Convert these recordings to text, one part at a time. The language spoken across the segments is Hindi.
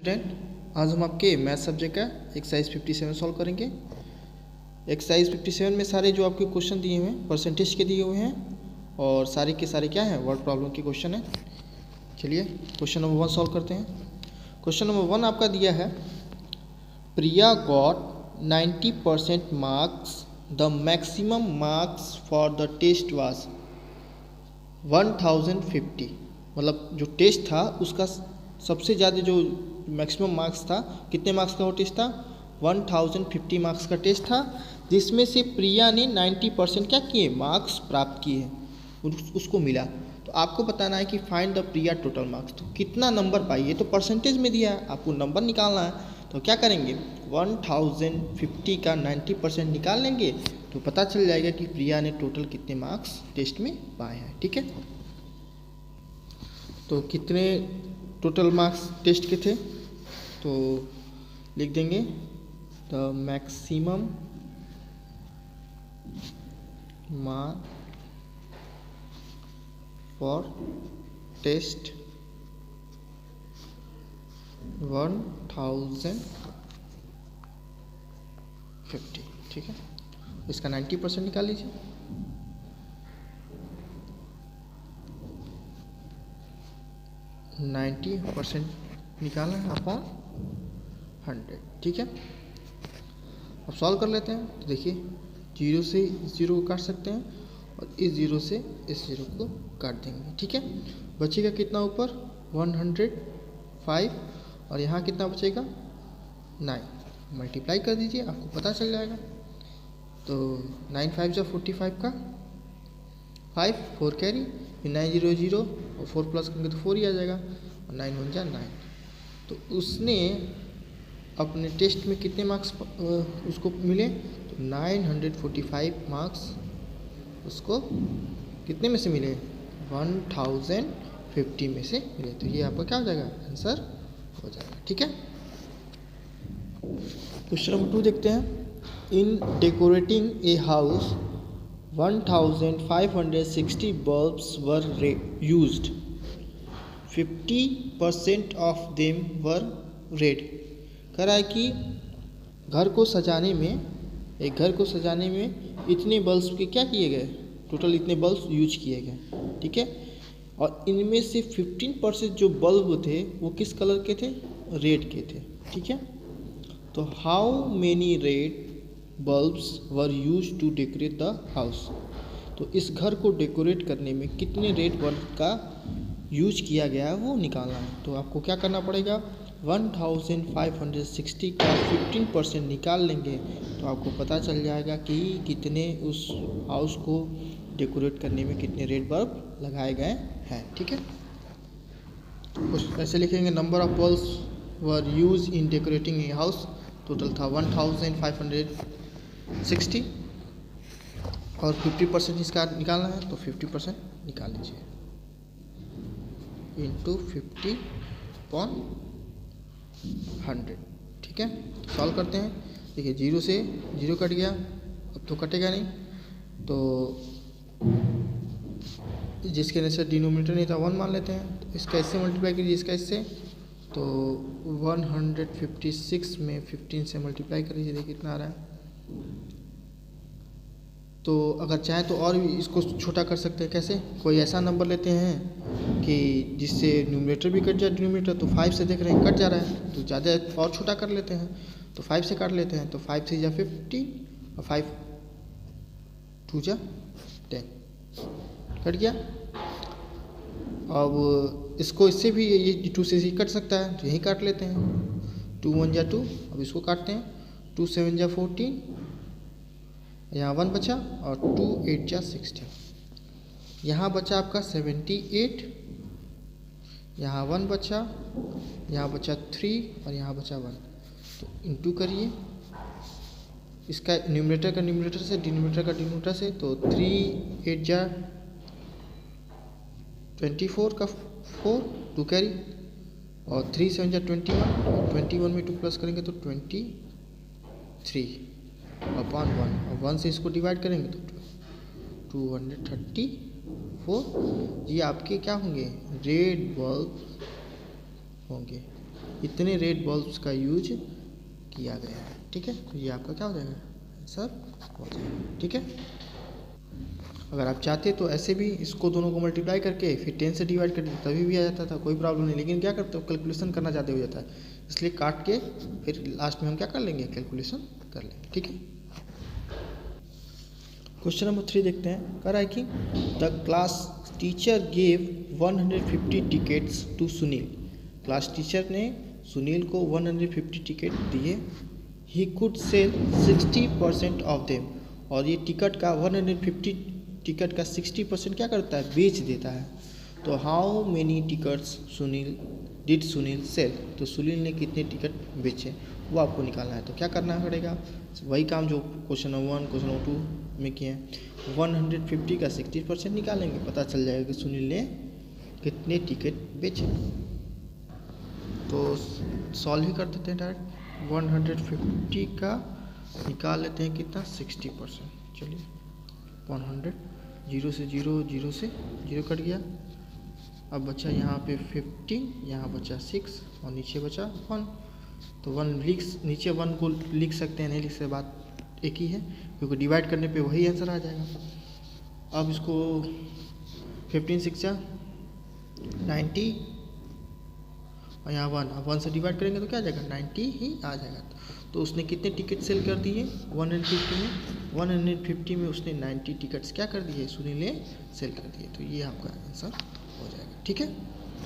स्टूडेंट, आज हम आपके मैथ सब्जेक्ट का एक्सरसाइज 57 सॉल्व करेंगे। एक्सरसाइज 57 में सारे जो आपके क्वेश्चन दिए हुए हैं परसेंटेज के दिए हुए हैं और सारे के सारे क्या हैं, वर्ड प्रॉब्लम के क्वेश्चन हैं। चलिए क्वेश्चन नंबर 1 सॉल्व करते हैं। क्वेश्चन नंबर 1 आपका दिया है, Priya got 90% marks, the maximum marks for the test was 1050। मतलब जो टेस्ट था उसका सबसे ज़्यादा जो मैक्सिमम मार्क्स था, कितने मार्क्स का वो टेस्ट था, 1050 मार्क्स का टेस्ट था, जिसमें से प्रिया ने 90% क्या किए, मार्क्स प्राप्त किए हैं, उसको मिला। तो आपको बताना है कि find the Priya total marks. तो कितना नंबर पाई, ये तो परसेंटेज में दिया है, आपको नंबर निकालना है। तो क्या करेंगे, 1050 का 90% निकाल लेंगे तो पता चल जाएगा कि प्रिया ने टोटल कितने मार्क्स टेस्ट में पाए हैं। ठीक है, तो कितने टोटल मार्क्स टेस्ट के थे, तो लिख देंगे the maximum mark for test 1050। ठीक है, इसका 90% निकाल लीजिए। नाइन्टी % निकालना है अपॉन 100। ठीक है, अब सॉल्व कर लेते हैं। तो देखिए 0 से 0 को काट सकते हैं और इस 0 से इस 0 को काट देंगे। ठीक है, बचेगा कितना ऊपर 105 और यहाँ कितना बचेगा 9। मल्टीप्लाई कर दीजिए, आपको पता चल जाएगा। तो 9 5 जो 45 का 5 4 कैरी, फिर 9 0 0 और 4 प्लस करेंगे तो 4 ही आ जाएगा और 9 1 जा 9। तो उसने अपने टेस्ट में कितने मार्क्स उसको मिले, तो 945 मार्क्स उसको कितने में से मिले, 1050 में से मिले। तो ये आपका क्या हो जाएगा, आंसर हो जाएगा। ठीक है, क्वेश्चन नंबर 2 देखते हैं। In decorating a house 1560 bulbs were used, 50% of them were red। कह रहा है कि घर को सजाने में, एक घर को सजाने में इतने बल्ब्स के क्या किए गए, टोटल इतने बल्ब्स यूज किए गए। ठीक है, और इनमें से 15% जो बल्ब थे वो किस कलर के थे, रेड के थे। ठीक है, तो how many red bulbs were used to decorate the house. तो इस घर को डेकोरेट करने में कितने रेड बल्ब का यूज किया गया है वो निकालना है। तो आपको क्या करना पड़ेगा, 1560 का 15% निकाल लेंगे तो आपको पता चल जाएगा कि कितने उस हाउस को डेकोरेट करने में कितने रेड बल्ब लगाए गए हैं। ठीक है, तो ऐसे लिखेंगे, number of bulbs were use in decorating a house, total था 1560 और 50% इसका निकालना है तो 50% निकाल लीजिए इंटू 50/100। ठीक है, सॉल्व करते हैं। देखिए 0 से 0 कट गया, अब तो कटेगा नहीं, तो जिसके वजह से डिनोमिनेटर नहीं था 1 मान लेते हैं। तो इसका इससे मल्टीप्लाई कीजिए, इसका इससे, तो 156 में 15 से मल्टीप्लाई कर लीजिए, देखिए कितना आ रहा है। तो अगर चाहें तो और भी इसको छोटा कर सकते हैं। कैसे, कोई ऐसा नंबर लेते हैं कि जिससे न्यूमरेटर भी कट जाए, डिनोमिनेटर तो 5 से देख रहे हैं कट जा रहा है, तो ज़्यादा और छोटा कर लेते हैं, तो 5 से काट लेते हैं। तो 5 से जा 50 और 5 2 जा 10, कट गया। अब इसको इससे भी ये 2 से ही कट सकता है, तो यहीं काट लेते हैं। 2 1 जा 2, अब इसको काटते हैं, 2 7 जा 14, यहाँ 1 बचा और 2 8 जा 16, यहाँ बचा आपका 78, यहाँ 1 बचा, यहाँ बचा 3 और यहाँ बचा 1। तो इंटू करिए, इसका न्यूमरेटर का न्यूमरेटर से, डिनोमिनेटर का डिनोमिनेटर से, तो 3 8 जा 24 का 4 2 कैरी और 3 7 जा 21, 21 में 2 प्लस करेंगे तो 23/1 और 1 से इसको डिवाइड करेंगे तो 234 ये आपके क्या होंगे, रेड बल्ब होंगे। इतने रेड बल्ब्स का यूज किया गया है। ठीक है, तो ये आपका क्या हो जाएगा, आंसर हो जाएगा। ठीक है, अगर आप चाहते तो ऐसे भी इसको दोनों को मल्टीप्लाई करके फिर 10 से डिवाइड करते तभी भी आ जाता था, कोई प्रॉब्लम नहीं। लेकिन क्या करते हो, कैलकुलेशन करना चाहते हो जाता है, इसलिए काट के फिर लास्ट में हम क्या कर लेंगे, कैलकुलेशन कर लेंगे। ठीक है, क्वेश्चन नंबर 3 देखते हैं। कह रहा है कि the class teacher gave 150 tickets to Sunil. Class teacher ने सुनील को 150 टिकट दिए। He could sell 60% of them. और ये टिकट का 150 टिकट का 60% क्या करता है, बेच देता है। तो how many tickets Sunil did Sunil sell. तो सुनील ने कितने टिकट बेचे वो आपको निकालना है। तो क्या करना पड़ेगा, वही काम जो क्वेश्चन नंबर 1 क्वेश्चन नंबर 2 में किए हैं। 150 का 60% निकालेंगे, पता चल जाएगा कि सुनील ने कितने टिकट बेचे। तो सॉल्व ही कर देते हैं डायरेक्ट। 150 का निकाल लेते हैं कितना, 60%। चलिए 100, 0 से 0, 0 से 0 कट गया। अब बचा यहाँ पे 50, यहाँ बचा 6 और नीचे बचा 1। तो 1 नीचे 1 को लिख सकते हैं, नहीं लिख सकते, बात एक ही है, क्योंकि डिवाइड करने पे वही आंसर आ जाएगा। अब इसको 15 6 90 और यहाँ 1, अब 1 से डिवाइड करेंगे तो क्या आ जाएगा, 90 ही आ जाएगा। तो उसने कितने टिकट सेल कर दिए 150 में, 150 में उसने 90 टिकट्स क्या कर दिए, सुनील ने सेल कर दिए। तो ये आपका आंसर हो जाएगा। ठीक है,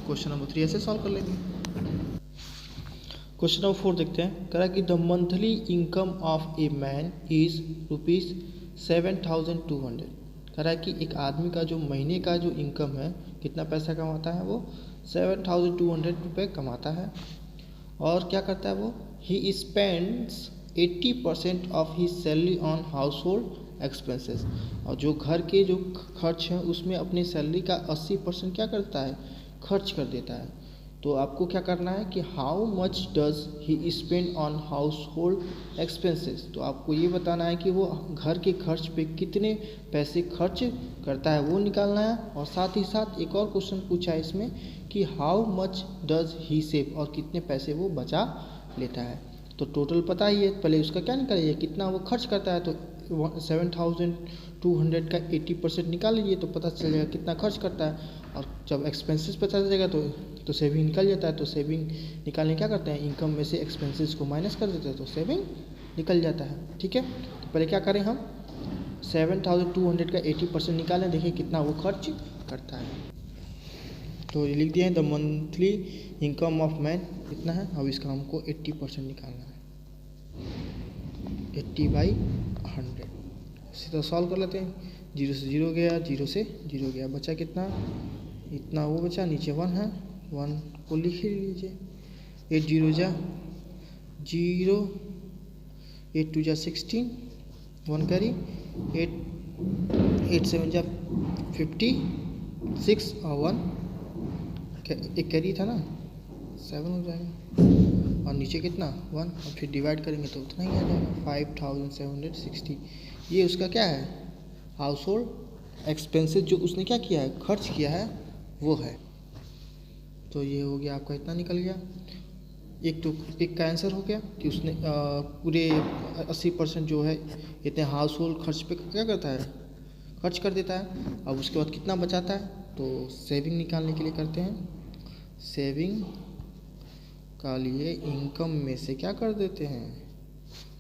क्वेश्चन नंबर 3 ऐसे सॉल्व कर लेंगे। क्वेश्चन नंबर 4 देखते हैं। कह रहा है कि the monthly income of a man is ₹7,200। कह रहा है कि एक आदमी का जो महीने का जो इनकम है, कितना पैसा कमाता है, वो 7,200 रुपये कमाता है। और क्या करता है वो, he spends 80% of he salary on house hold expenses. और जो घर के जो खर्च हैं उसमें अपनी सैलरी का 80% क्या करता है, खर्च कर देता है। तो आपको क्या करना है कि how much does he spend on house hold expenses. तो आपको ये बताना है कि वो घर के खर्च पे कितने पैसे खर्च करता है, वो निकालना है। और साथ ही साथ एक और क्वेश्चन पूछा है इसमें कि how much does he save, और कितने पैसे वो बचा लेता है। तो टोटल पता ही है, पहले उसका क्या निकालिए, कितना वो खर्च करता है। तो 7,200 का 80% निकाल लीजिए तो पता चल जाएगा कितना खर्च करता है। और जब एक्सपेंसेस पता चल जाएगा तो सेविंग निकल जाता है। तो सेविंग निकालने क्या करते हैं, इनकम में से एक्सपेंसेस को माइनस कर देते हैं तो सेविंग निकल जाता है। ठीक है, तो पहले क्या करें हम, 7,200 का 80% निकालें, देखिए कितना वो खर्च करता है। तो ये लिख दिया है, the monthly income of man इतना है। अब इसका हमको 80% निकालना है, 80/100। सीधा सॉल्व कर लेते हैं। 0 से 0 गया, 0 से 0 गया, बचा कितना, इतना वो बचा, नीचे 1 है, 1 को लिख ही लीजिए। 8 0 जा 0, 8 2 जा 16, 1 कैरी, 8 7 जा 56 और 1 एक कैरी था ना, 7 हो जाएगा। और नीचे कितना 1, और फिर डिवाइड करेंगे तो उतना ही आ जाएगा, 5,760। ये उसका क्या है, हाउस होल्ड एक्सपेंसेस जो उसने क्या किया है, खर्च किया है वो है। तो ये हो गया आपका, इतना निकल गया। एक का आंसर हो गया कि उसने पूरे 80% जो है इतने हाउस होल्ड खर्च पे क्या करता है, खर्च कर देता है। अब उसके बाद कितना बचाता है, तो सेविंग निकालने के लिए करते हैं। सेविंग का लिए इनकम में से क्या कर देते हैं,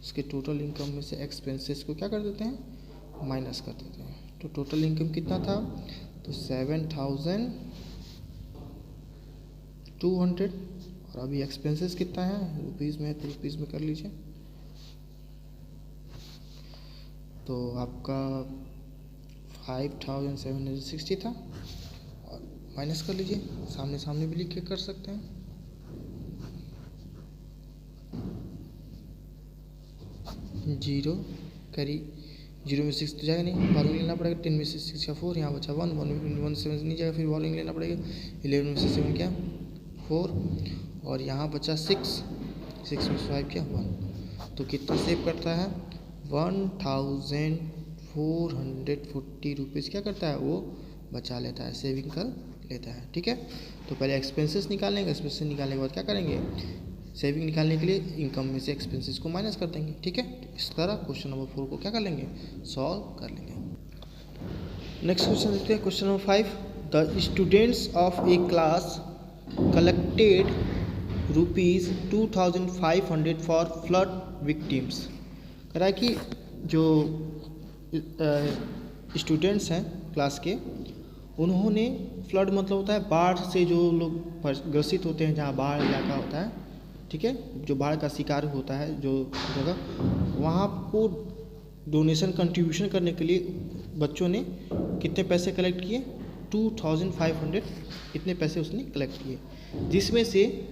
उसके टोटल इनकम में से एक्सपेंसेस को क्या कर देते हैं, माइनस कर देते हैं। तो टोटल इनकम कितना था, तो 7,200। और अभी एक्सपेंसेस कितना है, रुपीज़ में है तो रुपीज़ में कर लीजिए। तो आपका 5,760 था, और माइनस कर लीजिए, सामने सामने भी लिख के कर सकते हैं। जीरो करी, 0 में 6 तो जाएगा नहीं, वॉल्यूम लेना पड़ेगा। 10 में से 6 का 4, यहाँ बचा 1, 1 से 7 नहीं जाएगा, फिर वॉल्यूम लेना पड़ेगा। 11 में से 7 क्या 4, और यहाँ बचा 6 में से 5 क्या 1। तो कितना सेव करता है, 1,440 रुपीज़ क्या करता है वो बचा लेता है, सेविंग कर लेता है। ठीक है, तो पहले एक्सपेंसेस निकालेंगे, एक्सपेंसेस निकालने के बाद क्या करेंगे, सेविंग निकालने के लिए इनकम में से एक्सपेंसेस को माइनस कर देंगे। ठीक है, तो इस तरह क्वेश्चन नंबर 4 को क्या कर लेंगे, सॉल्व कर लेंगे। नेक्स्ट क्वेश्चन देखते हैं, question number 5, the students of A class collected ₹2500 for flood victims. कह रहा है कि जो स्टूडेंट्स हैं क्लास के, उन्होंने फ्लड मतलब होता है बाढ़ से जो लोग ग्रसित होते हैं, जहाँ बाढ़ इलाका होता है, ठीक है, जो बाढ़ का शिकार होता है जो जगह, वहाँ को डोनेशन कंट्रीब्यूशन करने के लिए बच्चों ने कितने पैसे कलेक्ट किए, 2500 इतने पैसे उसने कलेक्ट किए, जिसमें से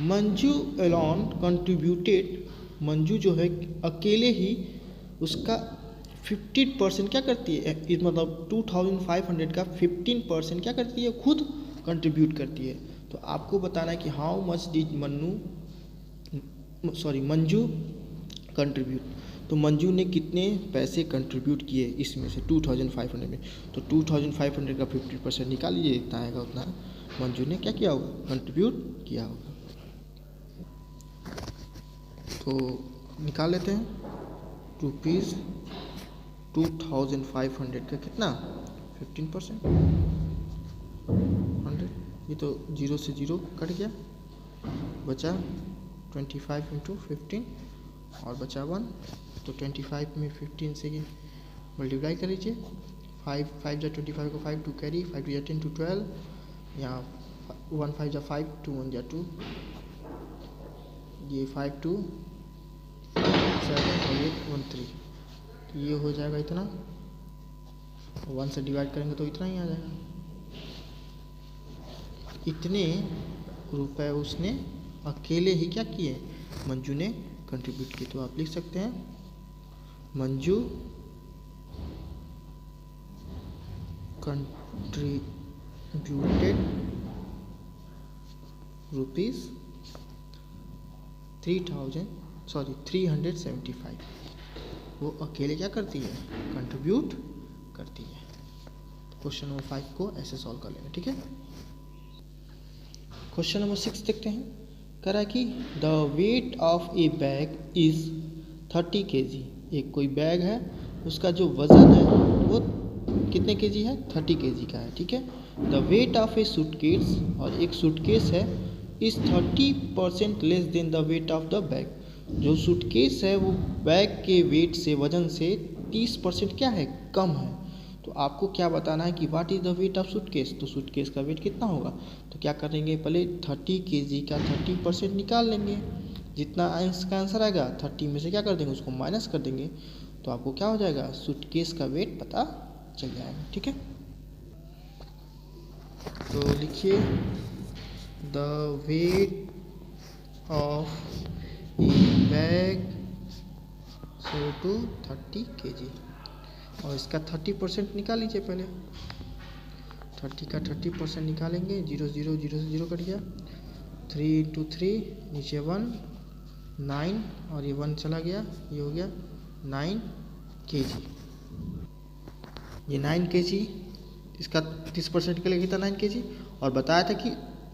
मंजू एलॉन कंट्रीब्यूटेड, मंजू जो है अकेले ही उसका 15% क्या करती है, इस मतलब 2500 का 15% क्या करती है, खुद कंट्रीब्यूट करती है। तो आपको बताना है कि how much did Manju contribute, तो मंजू ने कितने पैसे कंट्रीब्यूट किए इसमें से 2500 में, तो 2500 का 50% निकाल लीजिए, इतना आएगा उतना मंजू ने क्या किया होगा, कंट्रीब्यूट किया होगा। तो निकाल लेते हैं, ₹2500 का कितना 15%, 100, ये तो 0 से 0 कट गया, बचा 25 × 15 और बचा 1, तो 25 में 15 से मल्टीप्लाई कर लीजिए, 5 5 जा 25 को 5 2 कैरी, 5 2 जा 10 2 12, यहाँ 1 5 जा 5 2 1 जा 2, ये 5 2 7 और ये 1 3, तो ये हो जाएगा इतना, 1 से डिवाइड करेंगे तो इतना ही आ जाएगा। इतने रुपए उसने अकेले ही क्या किए, मंजू ने कंट्रीब्यूट किए। तो आप लिख सकते हैं मंजू कंट्रीब्यूटेड ₹375, वो अकेले क्या करती है, कंट्रीब्यूट करती है। क्वेश्चन नंबर 5 को ऐसे सॉल्व कर लेंगे। ठीक है, क्वेश्चन नंबर 6 देखते हैं, कह रहा है कि the weight of a bag is 30 kg। एक कोई बैग है, उसका जो वजन है वो कितने kg है, 30 kg का है। ठीक है, the weight of A suitcase, और एक सूटकेस है, is 30% less than the weight of the bag. जो सूटकेस है वो बैग के वेट से, वजन से 30% क्या है, कम है। तो आपको क्या बताना है कि what is the weight of suitcase, तो सूटकेस का वेट कितना होगा, तो क्या करेंगे, पहले 30 kg का 30% निकाल लेंगे, जितना इसका आंसर आएगा 30 में से क्या कर देंगे, उसको माइनस कर देंगे, तो आपको क्या हो जाएगा, सूटकेस का वेट पता चल जाएगा। ठीक है, तो लिखिए the weight of a bag to 30 kg, और इसका 30% निकाल लीजिए। पहले 30 का 30% निकालेंगे, 0 0 0 से 0 कट गया, 3 × 3 नीचे 1 9, और ये 1 चला गया, ये हो गया 9 kg। ये 9 kg, इसका 30% निकलेगा कितना, 9 kg, और बताया था कि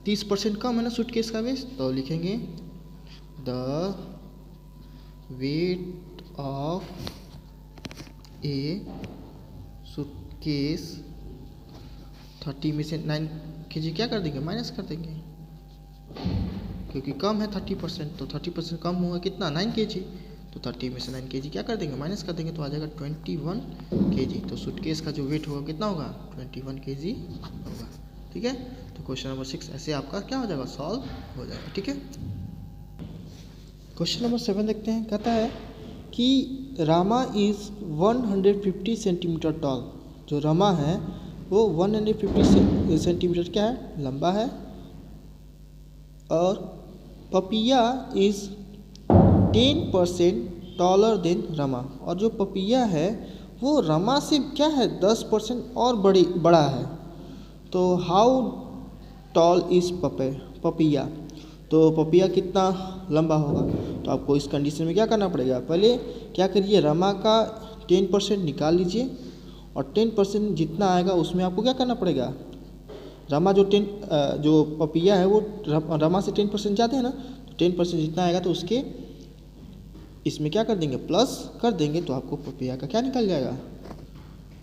30% कम है ना सूटकेस का वेट, तो लिखेंगे the weight of A suitcase, 30 में से 9 kg क्या कर देंगे, माइनस कर देंगे, क्योंकि कम है 30%, तो 30% कम होगा कितना, 9 kg, तो 30 में से 9 kg क्या कर देंगे, माइनस कर देंगे, तो आ जाएगा 21 kg। तो सूटकेस का जो वेट होगा कितना होगा, 21 kg होगा। ठीक है, तो क्वेश्चन नंबर 6 ऐसे आपका क्या हो जाएगा, सॉल्व हो जाएगा। ठीक है, क्वेश्चन नंबर 7 देखते हैं, कहता है कि रामा इज़ 150 सेंटीमीटर टॉल। जो रमा है वो 150 सेंटीमीटर क्या है, लंबा है, और पपिया इज़ 10% टॉलर देन रमा, और जो पपिया है वो रमा से क्या है, 10% और बड़ा है। तो हाउ टॉल इज़ पपिया, तो पपिया कितना लंबा होगा, तो आपको इस कंडीशन में क्या करना पड़ेगा, पहले क्या करिए, रमा का 10% निकाल लीजिए, और 10% जितना आएगा उसमें आपको क्या करना पड़ेगा, रमा जो पपिया है वो रमा से 10% ज़्यादा है ना, तो 10% जितना आएगा तो उसके इसमें क्या कर देंगे, प्लस कर देंगे, तो आपको पपिया का क्या निकल जाएगा,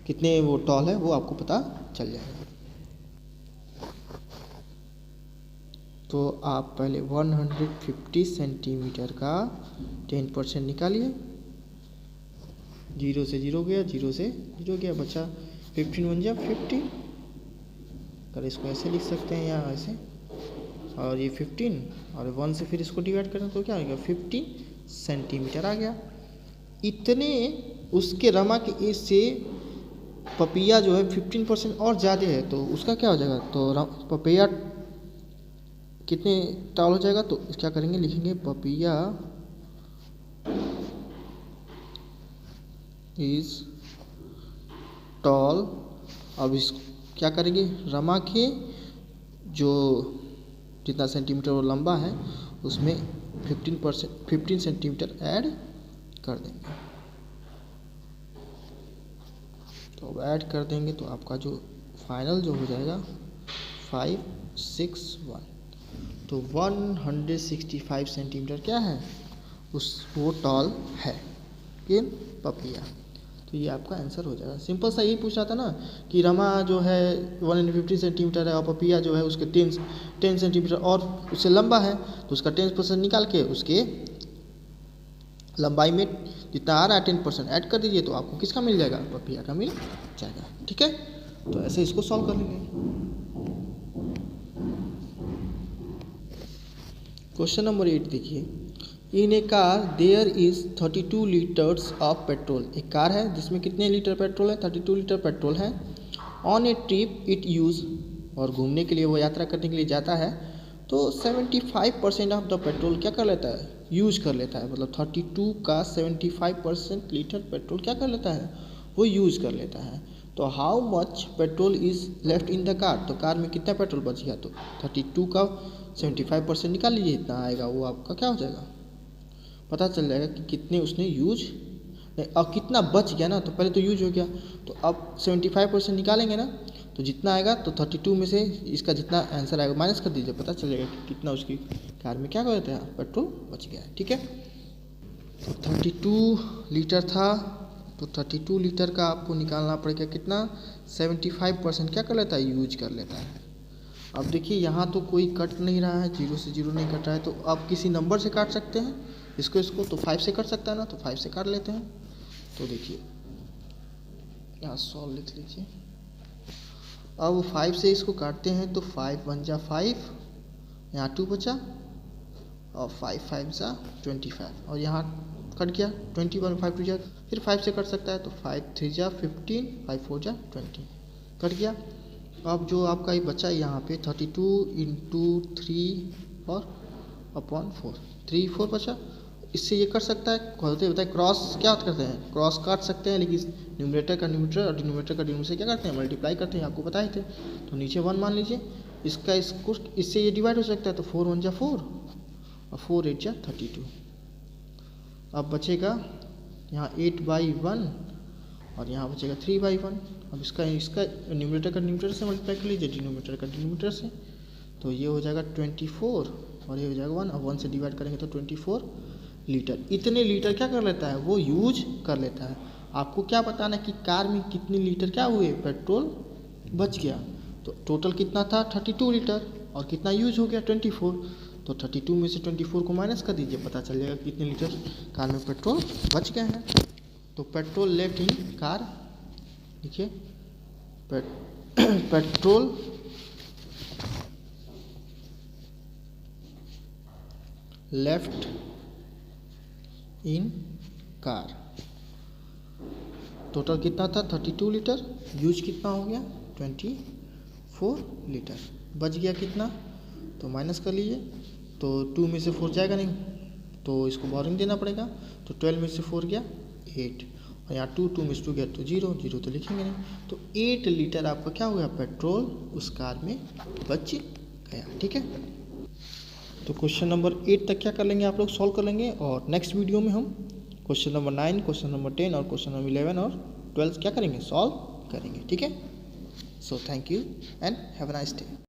कितने वो टॉल है वो आपको पता चल जाएगा। तो आप पहले 150 सेंटीमीटर का 10% निकालिए। 0 से 0 गया, 0 से 0 गया, बचा 15 बन जाए 50। अगर इसको ऐसे लिख सकते हैं या ऐसे, और ये 15 और 1 से फिर इसको डिवाइड करें तो क्या आएगा, 50 सेंटीमीटर आ गया। इतने उसके रमा के एज से पपिया जो है 15% और ज़्यादा है, तो उसका क्या हो जाएगा, तो पपिया कितने टॉल हो जाएगा, तो क्या करेंगे, लिखेंगे पपिया इज टॉल। अब इस क्या करेंगे, रमा के जो जितना सेंटीमीटर वो लंबा है उसमें 15 सेंटीमीटर ऐड कर देंगे। तो अब ऐड कर देंगे तो आपका जो फाइनल जो हो जाएगा 561, तो 165 सेंटीमीटर क्या है, वो टॉल है कि पपिया। तो ये आपका आंसर हो जाएगा। सिंपल सा यही पूछ रहा था ना कि रमा जो है 150 सेंटीमीटर है और पपिया जो है उसके 10 सेंटीमीटर और उससे लंबा है, तो उसका 10% निकाल के उसके लंबाई में जितना आ रहा है 10% ऐड कर दीजिए, तो आपको किसका मिल जाएगा, पपिया का मिल जाएगा। ठीक है, तो ऐसे इसको सॉल्व कर लेंगे। क्वेश्चन नंबर 8 देखिए, in a car there is 32 litres of petrol. एक कार है जिसमें कितने लीटर पेट्रोल है, 32 लीटर पेट्रोल है। On a trip it use, और घूमने के लिए वो यात्रा करने के लिए जाता है, तो 75% ऑफ द पेट्रोल क्या कर लेता है, यूज कर लेता है। मतलब 32 का 75% लीटर पेट्रोल क्या कर लेता है, वो यूज कर लेता है। तो how much petrol is left in the car, तो कार में कितना पेट्रोल बच गया, तो 32 का 75% निकाल लीजिए, इतना आएगा, वो आपका क्या हो जाएगा, पता चल जाएगा कि कितने उसने यूज नहीं, और कितना बच गया ना, तो पहले तो यूज हो गया, तो अब 75% निकालेंगे ना, तो जितना आएगा, तो 32 में से इसका जितना आंसर आएगा माइनस कर दीजिए, पता चल जाएगा कि कितना उसकी कार में क्या कर देता है, पेट्रोल बच गया है। ठीक है, तो 32 लीटर था, तो 32 लीटर का आपको निकालना पड़ेगा कितना, 75% क्या कर लेता है, यूज कर लेता है। अब देखिए यहाँ तो कोई कट नहीं रहा है, 0 से 0 नहीं कट रहा है, तो आप किसी नंबर से काट सकते हैं इसको, तो 5 से कट सकता है ना, तो 5 से काट लेते हैं। तो देखिए यहाँ 100 लिख लीजिए। अब 5 से इसको काटते हैं, तो 5 1 जा 5, यहाँ 2 बचा, और 5 5 जा 25, और यहाँ कट गया 21, 5 2 जा, फिर 5 से कट सकता है, तो 5 3 जा 15, 5 4 जा 20, कट गया। अब जो आपका ये बचा है यहाँ पे 32 × 3 और अपॉन 4, 3 4 बचा। इससे ये कर सकता है, खोलते बताए क्रॉस क्या करते हैं, क्रॉस काट सकते हैं, लेकिन न्यूमरेटर का न्यूमरेटर और डिनोमिनेटर का डिनोमिनेटर से क्या करते हैं, मल्टीप्लाई करते हैं, आपको बताए थे। तो नीचे 1 मान लीजिए, इसका इसको इससे ये डिवाइड हो सकता है, तो 4 1 जा 4 और 4 8 जा 32। अब बचेगा यहाँ 8/1 और यहाँ बचेगा 3/1। अब इसका न्यूमरेटर का न्यूमरेटर से मल्टीप्लाई कर लीजिए, डिनोमिनेटर का डिनोमिनेटर से, तो ये हो जाएगा 24 और ये हो जाएगा 1, और 1 से डिवाइड करेंगे तो 24 लीटर। इतने लीटर क्या कर लेता है, वो यूज कर लेता है। आपको क्या बताना है कि कार में कितने लीटर क्या हुए, पेट्रोल बच गया। तो टोटल कितना था 32 लीटर, और कितना यूज हो गया 24, तो 32 में से 24 को माइनस कर दीजिए, पता चल जाएगा कितने लीटर कार में पेट्रोल बच गए हैं। तो पेट्रोल लेफ्ट इन कार, देखिए petrol left in car, total कितना था 32 लीटर, यूज कितना हो गया 24 लीटर, बच गया कितना, तो माइनस कर लीजिए। तो 2 में से 4 जाएगा नहीं, तो इसको बोरिंग देना पड़ेगा, तो 12 में से 4 गया 8, और यहाँ 2 में से 2 गया तो 0 0 तो लिखेंगे नहीं। तो 8 लीटर आपका क्या हुआ, पेट्रोल उस कार में बच गया। ठीक है, तो क्वेश्चन नंबर 8 तक क्या कर लेंगे आप लोग, सॉल्व कर लेंगे, और नेक्स्ट वीडियो में हम क्वेश्चन नंबर 9, क्वेश्चन नंबर 10 और क्वेश्चन नंबर 11 और 12 क्या करेंगे, सॉल्व करेंगे। ठीक है, so thank you and have a nice day.